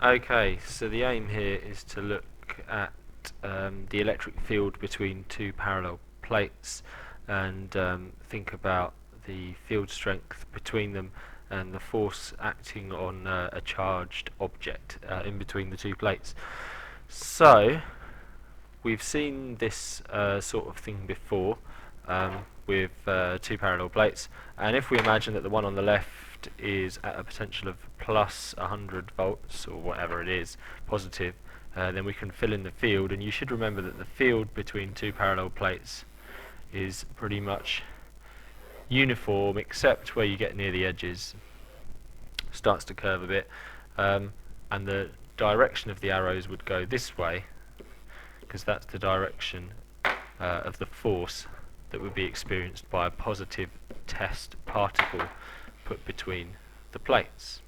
Okay, so the aim here is to look at the electric field between two parallel plates and think about the field strength between them and the force acting on a charged object in between the two plates. So, we've seen this sort of thing before with two parallel plates, and if we imagine that the one on the left is at a potential of plus 100 volts or whatever it is, positive, then we can fill in the field, and you should remember that the field between two parallel plates is pretty much uniform except where you get near the edges, starts to curve a bit, and the direction of the arrows would go this way because that's the direction of the force that would be experienced by a positive test particle put between the plates.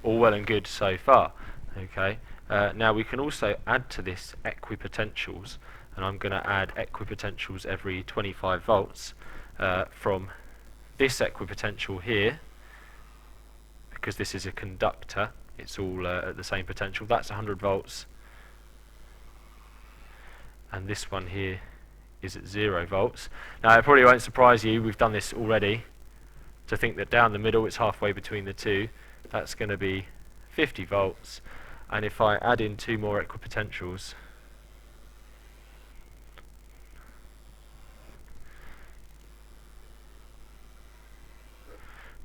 All well and good so far. Okay. Now we can also add to this equipotentials, and I'm going to add equipotentials every 25 volts from this equipotential here, because this is a conductor, it's all at the same potential. That's 100 volts, and this one here is at 0 volts. Now it probably won't surprise you, we've done this already, to think that down the middle, it's halfway between the two, that's going to be 50 volts, and if I add in two more equipotentials,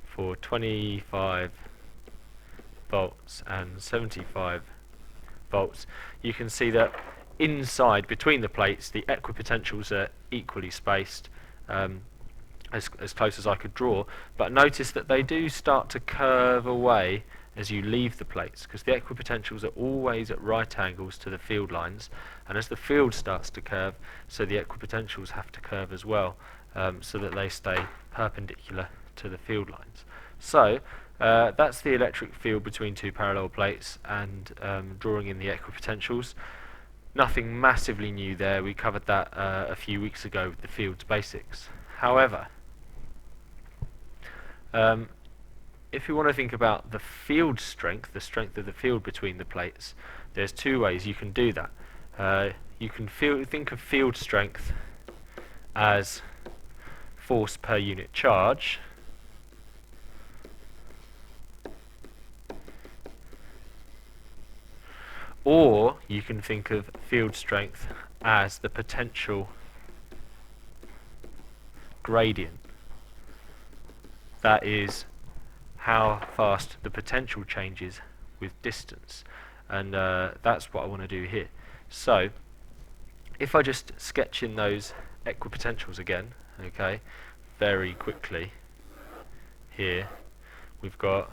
for 25 volts and 75 volts, you can see that inside, between the plates, the equipotentials are equally spaced, as close as I could draw, but notice that they do start to curve away as you leave the plates, because the equipotentials are always at right angles to the field lines, and as the field starts to curve, so the equipotentials have to curve as well, so that they stay perpendicular to the field lines. So that's the electric field between two parallel plates, and drawing in the equipotentials. Nothing massively new there, we covered that a few weeks ago with the field's basics. However, if you want to think about the field strength, the strength of the field between the plates, there's two ways you can do that. You can think of field strength as force per unit charge, or you can think of field strength as the potential gradient. That is how fast the potential changes with distance, and that's what I want to do here. So if I just sketch in those equipotentials again, okay, very quickly, here we've got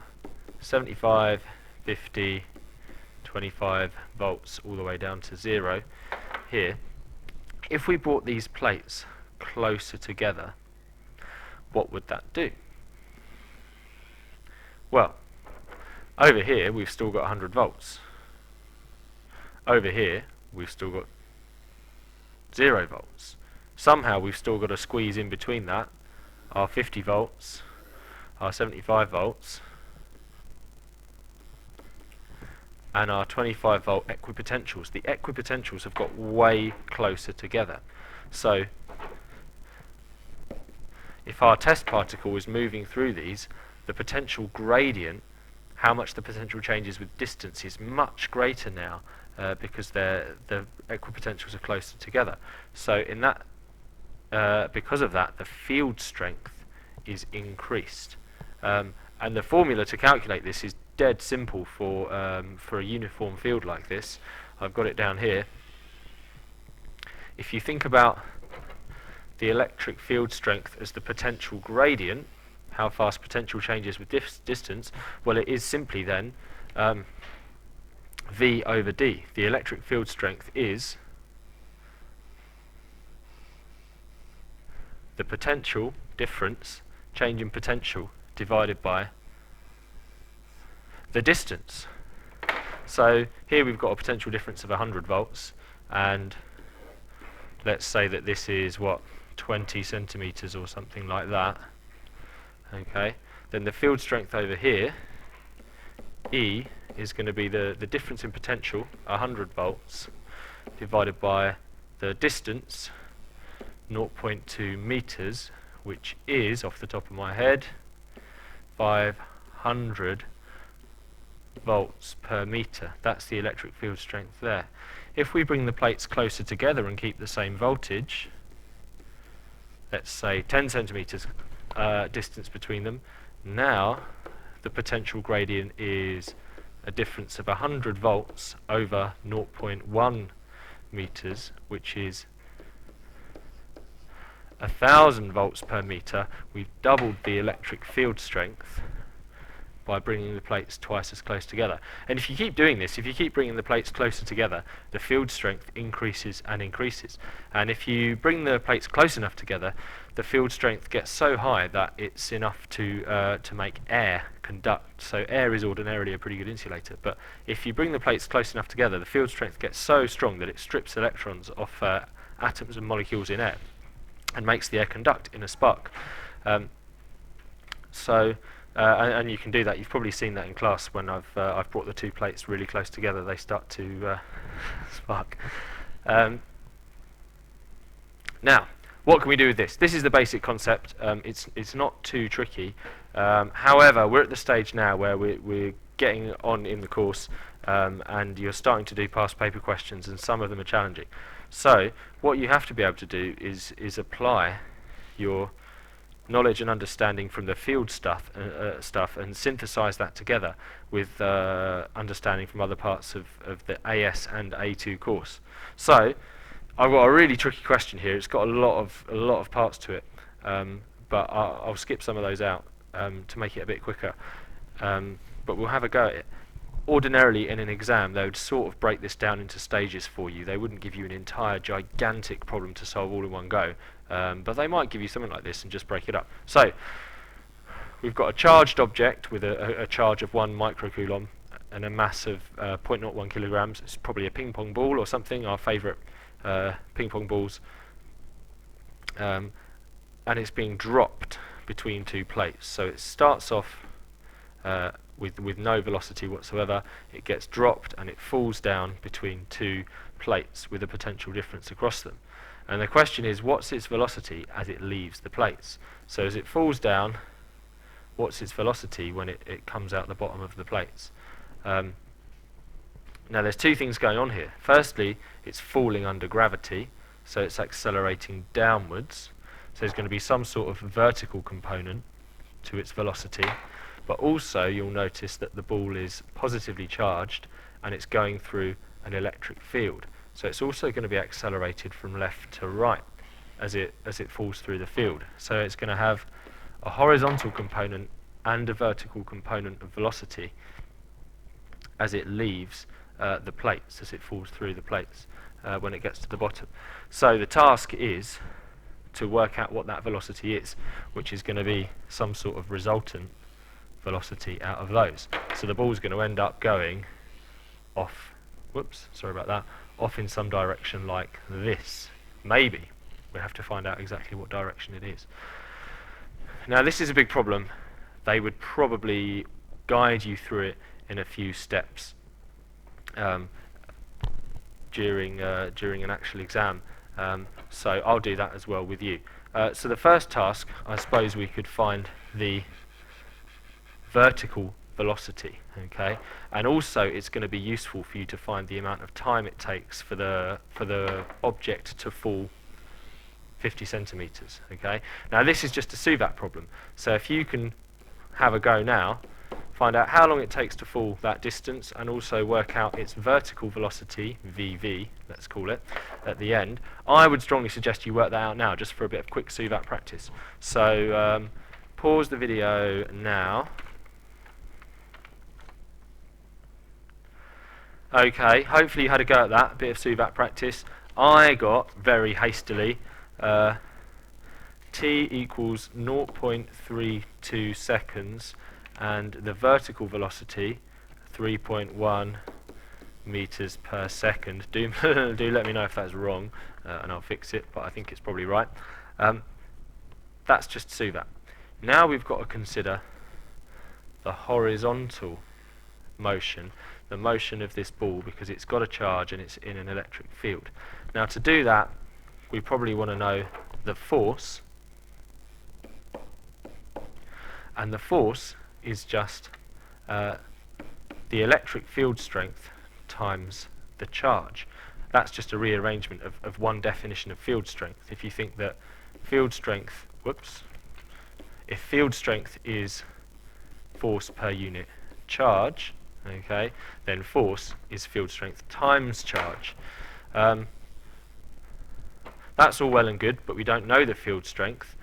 75, 50, 25 volts all the way down to 0 here. If we brought these plates closer together, what would that do? Well, over here we've still got 100 volts. Over here we've still got 0 volts. Somehow we've still got to squeeze in between that our 50 volts, our 75 volts, and our 25 volt equipotentials. The equipotentials have got way closer together. So if our test particle is moving through these, the potential gradient, how much the potential changes with distance, is much greater now because the equipotentials are closer together. So in that, because of that, the field strength is increased. And the formula to calculate this is dead simple for a uniform field like this. I've got it down here. If you think about the electric field strength as the potential gradient, how fast potential changes with distance, well, it is simply then V over D. The electric field strength is the potential difference, change in potential, divided by the distance. So here we've got a potential difference of 100 volts, and let's say that this is, what, 20 centimeters or something like that. Okay, then the field strength over here, E, is going to be the difference in potential, 100 volts, divided by the distance, 0.2 meters, which is, off the top of my head, 500 volts per meter. That's the electric field strength there. If we bring the plates closer together and keep the same voltage, let's say 10 centimeters distance between them, now the potential gradient is a difference of 100 volts over 0.1 meters, which is 1,000 volts per meter. We've doubled the electric field strength by bringing the plates twice as close together. And if you keep doing this, if you keep bringing the plates closer together, the field strength increases and increases. And if you bring the plates close enough together, the field strength gets so high that it's enough to make air conduct. So air is ordinarily a pretty good insulator, but if you bring the plates close enough together, the field strength gets so strong that it strips electrons off atoms and molecules in air and makes the air conduct in a spark. And you can do that. You've probably seen that in class when I've brought the two plates really close together. They start to spark. Now, what can we do with this? This is the basic concept. It's not too tricky. However, we're at the stage now where we're getting on in the course, and you're starting to do past paper questions, and some of them are challenging. So, what you have to be able to do is apply your knowledge and understanding from the field stuff and synthesize that together with understanding from other parts of the AS and A2 course. So I've got a really tricky question here. It's got a lot of parts to it, but I'll skip some of those out to make it a bit quicker, but we'll have a go at it. Ordinarily in an exam they would sort of break this down into stages for you. They wouldn't give you an entire gigantic problem to solve all in one go, but they might give you something like this and just break it up. So we've got a charged object with a charge of 1 microcoulomb and a mass of 0.01 kilograms. It's probably a ping pong ball or something, our favourite ping pong balls, and it's being dropped between two plates. So it starts off with no velocity whatsoever. It gets dropped and it falls down between two plates with a potential difference across them. And the question is, what's its velocity as it leaves the plates? So as it falls down, what's its velocity when it comes out the bottom of the plates? Now there's two things going on here. Firstly, it's falling under gravity, so it's accelerating downwards. So there's going to be some sort of vertical component to its velocity, but also you'll notice that the ball is positively charged and it's going through an electric field. So it's also going to be accelerated from left to right as it falls through the field. So it's going to have a horizontal component and a vertical component of velocity as it leaves the plates, as it falls through the plates when it gets to the bottom. So the task is to work out what that velocity is, which is going to be some sort of resultant velocity out of those. So the ball's going to end up going off, whoops, sorry about that, off in some direction like this. Maybe. We have to find out exactly what direction it is. Now this is a big problem. They would probably guide you through it in a few steps during an actual exam. So I'll do that as well with you. So the first task, I suppose we could find the vertical velocity, okay, and also it's going to be useful for you to find the amount of time it takes for the object to fall 50 centimeters. Okay, now this is just a SUVAT problem, so if you can have a go now, find out how long it takes to fall that distance and also work out its vertical velocity, VV, let's call it, at the end. I would strongly suggest you work that out now just for a bit of quick SUVAT practice. So pause the video now. Okay, hopefully you had a go at that, a bit of SUVAT practice. I got, very hastily, t equals 0.32 seconds and the vertical velocity 3.1 meters per second. Do let me know if that's wrong and I'll fix it, but I think it's probably right. That's just SUVAT. Now we've got to consider the horizontal motion, the motion of this ball, because it's got a charge and it's in an electric field. Now to do that, we probably want to know the force, and the force is just the electric field strength times the charge. That's just a rearrangement of one definition of field strength. If you think that field strength, if field strength is force per unit charge, okay, then force is field strength times charge. That's all well and good, but we don't know the field strength,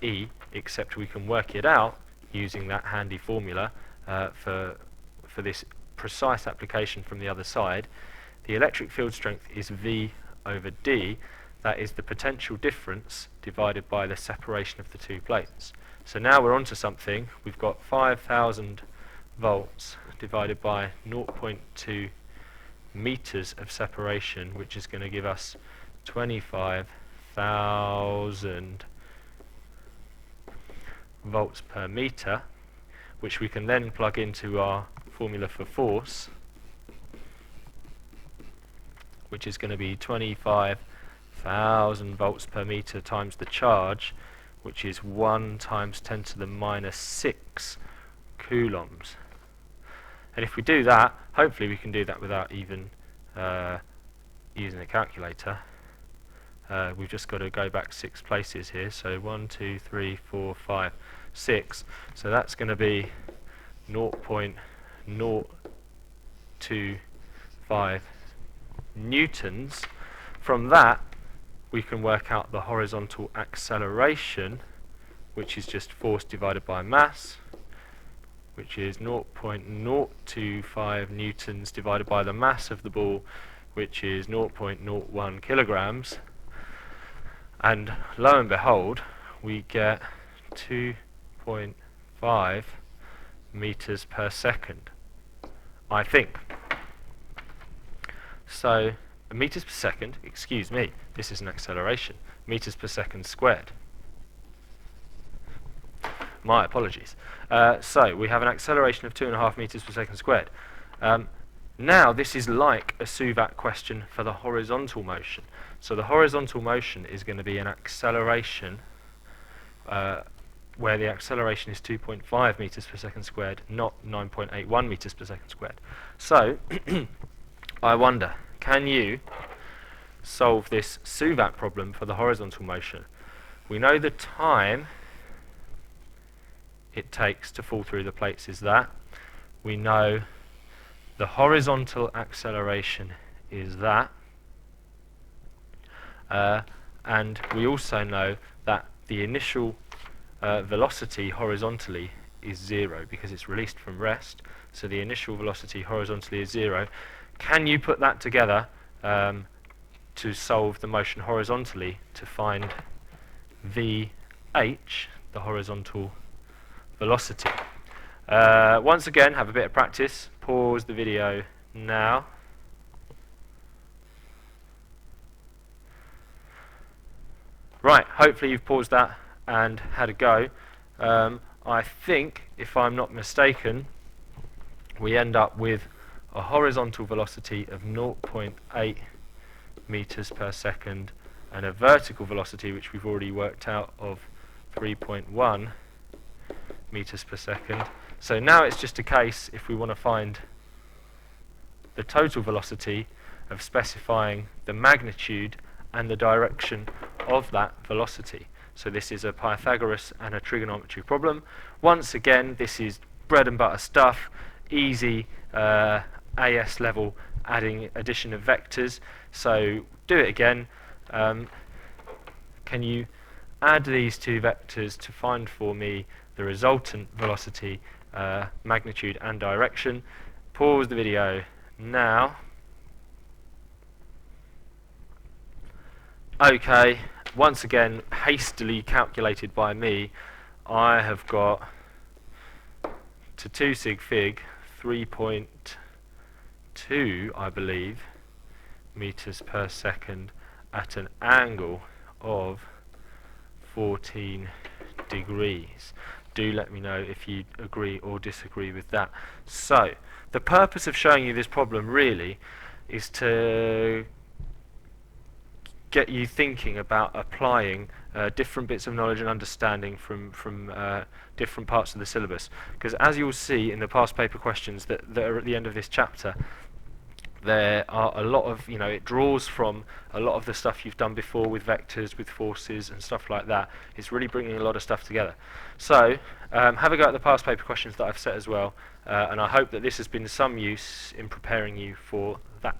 E, except we can work it out using that handy formula for this precise application from the other side. The electric field strength is V over D. That is the potential difference divided by the separation of the two plates. So now we're onto something. We've got 5,000 volts divided by 0.2 meters of separation, which is going to give us 25,000 volts per meter, which we can then plug into our formula for force, which is going to be 25,000 volts per meter times the charge, which is 1 times 10 to the minus 6 coulombs. And if we do that, hopefully we can do that without even using a calculator. We've just got to go back 6 places here. So 1, 2, 3, 4, 5, 6. So that's going to be 0.025 newtons. From that, we can work out the horizontal acceleration, which is just force divided by mass, which is 0.025 newtons divided by the mass of the ball, which is 0.01 kilograms. And lo and behold, we get 2.5 meters per second, I think. So meters per second, excuse me, this is an acceleration, meters per second squared. My apologies. So we have an acceleration of 2.5 meters per second squared. Now this is like a SUVAC question for the horizontal motion. So the horizontal motion is going to be an acceleration where the acceleration is 2.5 meters per second squared, not 9.81 meters per second squared. So I wonder, can you solve this SUVAC problem for the horizontal motion? We know the time it takes to fall through the plates is that. We know the horizontal acceleration is that. And we also know that the initial velocity horizontally is 0 because it's released from rest. So the initial velocity horizontally is 0. Can you put that together to solve the motion horizontally to find VH, the horizontal velocity? Once again, have a bit of practice. Pause the video now. Right, hopefully you've paused that and had a go. I think, if I'm not mistaken, we end up with a horizontal velocity of 0.8 meters per second and a vertical velocity, which we've already worked out, of 3.1 meters per second. So now it's just a case, if we want to find the total velocity, of specifying the magnitude and the direction of that velocity. So this is a Pythagoras and a trigonometry problem. Once again, this is bread and butter stuff, easy AS level addition of vectors. So do it again. Can you add these two vectors to find for me the resultant velocity, magnitude and direction? Pause the video now. Okay, once again, hastily calculated by me, I have got to 2 sig fig 3.2, I believe, meters per second at an angle of 14 degrees. do let me know if you agree or disagree with that. So, the purpose of showing you this problem really is to get you thinking about applying different bits of knowledge and understanding from different parts of the syllabus. Because as you'll see in the past paper questions that are at the end of this chapter, there are a lot of, it draws from a lot of the stuff you've done before with vectors, with forces and stuff like that. It's really bringing a lot of stuff together. So have a go at the past paper questions that I've set as well, and I hope that this has been some use in preparing you for that.